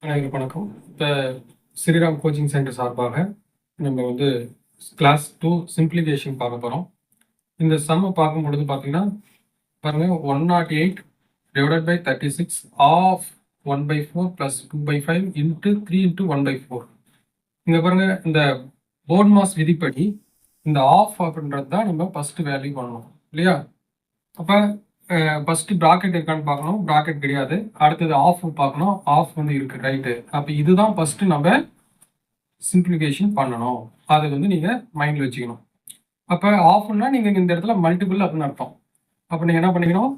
அனைவருக்கும் வணக்கம். இப்போ ஸ்ரீராம் கோச்சிங் சென்டர் சார்பாக நம்ம கிளாஸ் 2 சிம்பிளிஃபிகேஷன் பார்க்க போகிறோம். இந்த சம்மை பார்க்கும் பொழுது பார்த்தீங்கன்னா பாருங்கள், 108 divided by 36 of 1/4 plus 2/5 into 3 into 1/4. இங்கே பாருங்கள், இந்த போர்ட் மாஸ் விதிப்படி இந்த ஆஃப் அப்படின்றது தான் நம்ம ஃபஸ்ட்டு வேல்யூ பண்ணணும் இல்லையா? அப்போ ஃபஸ்ட்டு ப்ராக்கெட் இருக்கான்னு பார்க்கணும். ப்ராக்கெட் கிடையாது. அடுத்தது ஆஃப் பார்க்கணும். ஆஃப் இருக்குது, ரைட்டு. அப்போ இதுதான் ஃபஸ்ட்டு நம்ம சிம்பிளிஃபிகேஷன் பண்ணணும். அதை நீங்கள் மைண்டில் வச்சுக்கணும். அப்போ ஆஃப்னா நீங்கள் இந்த இடத்துல மல்டிபிள் அப்படின்னு அர்த்தம். அப்போ நீங்கள் என்ன பண்ணிக்கணும்,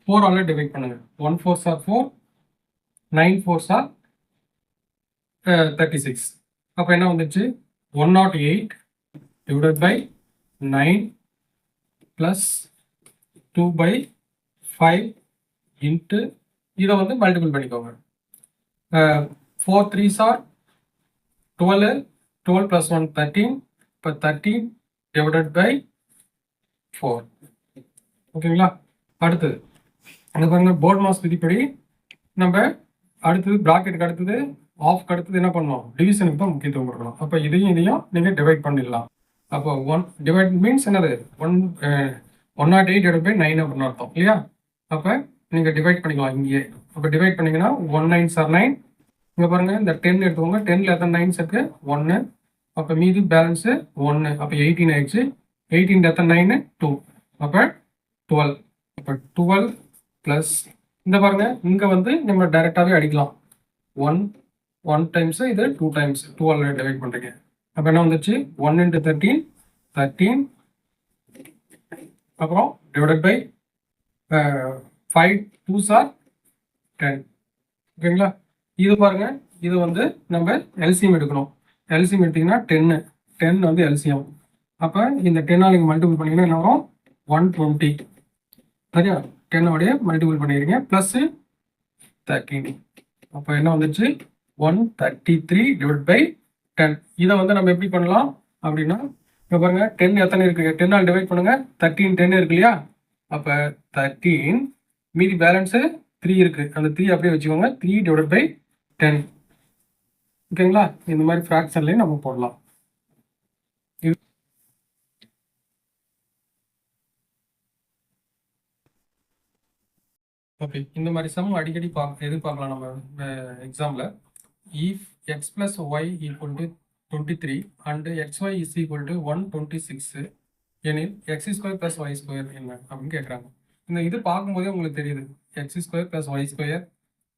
4ஆல் டிவைட் பண்ணுங்கள். 1 4s are 4, 9 4s are 36. அப்போ என்ன வந்துச்சு, 108 டிவைடட் பை 9 ப்ளஸ் 2/5 இன்ட்டு இதை மல்டிபிள் பண்ணிக்கோங்க. 4 3s are 12, 12 plus 1 13. இப்போ 13 டிவைடட் பை 4. ஓகேங்களா? அடுத்தது அங்கே பாருங்க, போர்ட் மாஸ் விதிப்படி நம்ம அடுத்தது ப்ராக்கெட்டுக்கு அடுத்தது ஆஃப்க்கு அடுத்தது என்ன பண்ணணும், டிவிஷனுக்கு தான் முக்கியத்துவம் கொடுக்கணும். அப்போ இதையும் நீங்கள் டிவைட் பண்ணிடலாம். அப்போ 1 டிவைட் மீன்ஸ் என்னது, 108 டிவைட் பை 9 அப்படின்னு அர்த்தம் இல்லையா? அப்போ நீங்கள் டிவைட் பண்ணிக்கலாம் இங்கேயே. அப்போ டிவைட் பண்ணிங்கன்னா 1 9s are 9. இங்கே பாருங்கள், இந்த 10 எடுத்துக்கோங்க. 10ல் எத்தனை 9s இருக்குது, 1. அப்போ மீதி பேலன்ஸு 1. அப்போ 18 ஆயிடுச்சு. 18 எத்தனை 9, 2. அப்போ 12. அப்போ 12 ப்ளஸ் இந்த பாருங்கள், இங்கே நம்ம டைரெக்டாகவே அடிக்கலாம். 1 டைம்ஸு, இது 2 டைம்ஸ் 12 டிவைட் பண்ணுறீங்க. அப்போ என்ன வந்துச்சு, 1 × 13 13. அப்புறம் டிவைடட் பை 5 2s are 10. ஓகேங்களா? இது பாருங்க, இது நம்ம எல்சிஎம் எடுக்கணும். எல்சிஎம் எடுத்தீங்கன்னா 10 எல்சிஎம். அப்போ இந்த 10ஆல் நீங்கள் மல்டிபிள் பண்ணிங்கன்னா என்ன வரும், 120. சரியா? 10ஓடைய மல்டிபிள் பண்ணிடுறீங்க ப்ளஸ் 13. அப்போ என்ன வந்துச்சு, 133 டிவைட் பை 10. இதை நம்ம எப்படி பண்ணலாம் அப்படின்னா, இப்போ பாருங்க, 10 எத்தனை இருக்குது, 10ஆல் டிவைட் பண்ணுங்க. 13 10 இருக்கு இல்லையா? அப்போ 13 மீதி பேலன்ஸு 3 இருக்குது. அந்த 3 அப்படியே வச்சுக்கோங்க. 3 டிவைட் பை 10. ஓகேங்களா? இந்த மாதிரி ஃப்ராக்ஷன்லேயும் நம்ம போடலாம். ஓகே, இந்த மாதிரி சம் அடிக்கடி எதிர்பார்க்கலாம் நம்ம எக்ஸாமில். If x plus y equal to 23 and xy is equal to 126 எனில் x² ப்ளஸ் y² என்ன அப்படின்னு கேட்குறாங்க. இது பார்க்கும்போதே உங்களுக்கு தெரியுது, x² plus y²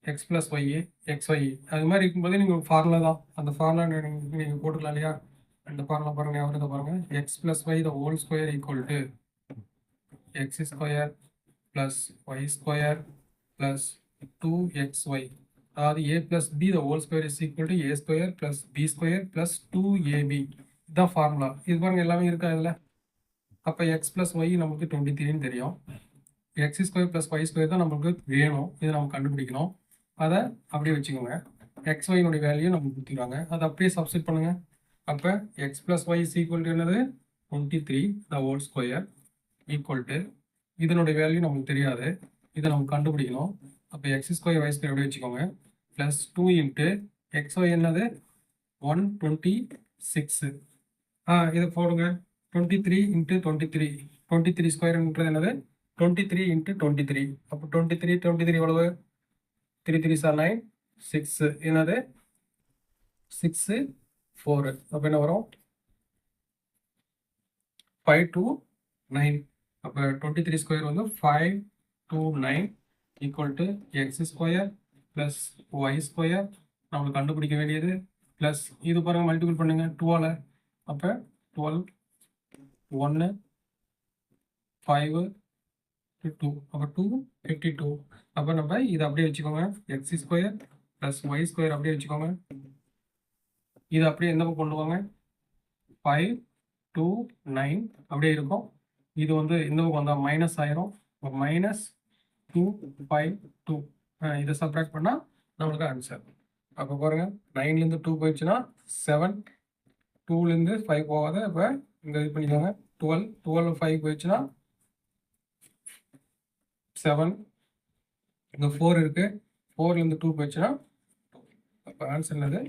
x plus ஒய்ஏ xy. அது மாதிரி இருக்கும்போதே நீங்கள் ஃபார்முலா தான், அந்த ஃபார்முலா நீங்கள் போட்டுக்கலாம் இல்லையா? அந்த ஃபார்முலா பாருங்கள், எவ்வளோ பாருங்கள், x plus y the whole square equal to x² plus y² plus 2xy. அதாவது a plus b the whole square is equal to a² plus b² plus 2ab. இதுதான் ஃபார்முலா. இது பாருங்கள், எல்லாமே இருக்கா இதில். அப்போ எக்ஸ் ப்ளஸ் ஒய் நமக்கு 23ன்னு தெரியும். x² ப்ளஸ் y² தான் நமக்கு வேணும். இதை நம்ம கண்டுபிடிக்கணும். அதை அப்படியே வச்சுக்கோங்க. xyனுடைய வேல்யூ நமக்கு கொடுத்துருவாங்க, அதை அப்படியே சப்ஸ்டிட் பண்ணுங்கள். அப்போ x plus y is equal to என்னது, 23 the whole square equal to இதனுடைய வேல்யூ நமக்கு தெரியாது, இதை நம்ம கண்டுபிடிக்கணும். அப்போ x² y² அப்படியே வச்சுக்கோங்க. ப்ளஸ் 2 இன்ட்டு xy என்னது 126. இதை போடுங்க. 23 இன்ட்டு 23, 23 ஸ்கொயர்ன்றது என்னது 23 இன்ட்டு 23. அப்போ 23 எவ்வளவு, 3 3s are 9, 6 என்னது 6 4. அப்போ என்ன வரும், 5 2 9. அப்போ 23 square 529 equal to x² plus y² நம்மளுக்கு கண்டுபிடிக்க வேண்டியது. ப்ளஸ் இது பாருங்கள், மல்டிபிள் பண்ணுங்க 2ஆல். அப்போ 12 1 5 2. அப்போ 252. அப்போ நம்ம இதை அப்படியே வச்சுக்கோங்க. x² ப்ளஸ் y² அப்படியே வச்சுக்கோங்க. இதை அப்படியே எந்த பக்கம் கொண்டு வாங்க, 5 2 9 அப்படியே இருக்கும். இது இந்த பக்கம் வந்தால் மைனஸ் ஆயிரும். மைனஸ் 2 5 2. இதை சப்ராக்ட் பண்ணால் நம்மளுக்கு ஆன்சர். அப்போ பாருங்கள், 9லேருந்து 2 போயிடுச்சுன்னா 7, 2லேருந்து 5 போகாத. இப்போ இங்கே இது பண்ணிக்கோங்க. 12 5 போயிடுச்சுன்னா 7. இங்கே 4 இருக்குது, 4லேருந்து 2 போயிடுச்சுன்னா அப்போ ஆன்சர் என்னது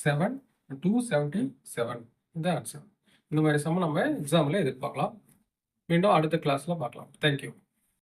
7,277 இந்த ஆன்சர். இந்த மாதிரி சம்ம நம்ம எக்ஸாமில் எதிர்பார்க்கலாம். மீண்டும் அடுத்த கிளாஸில் பார்க்கலாம். தேங்க்யூ.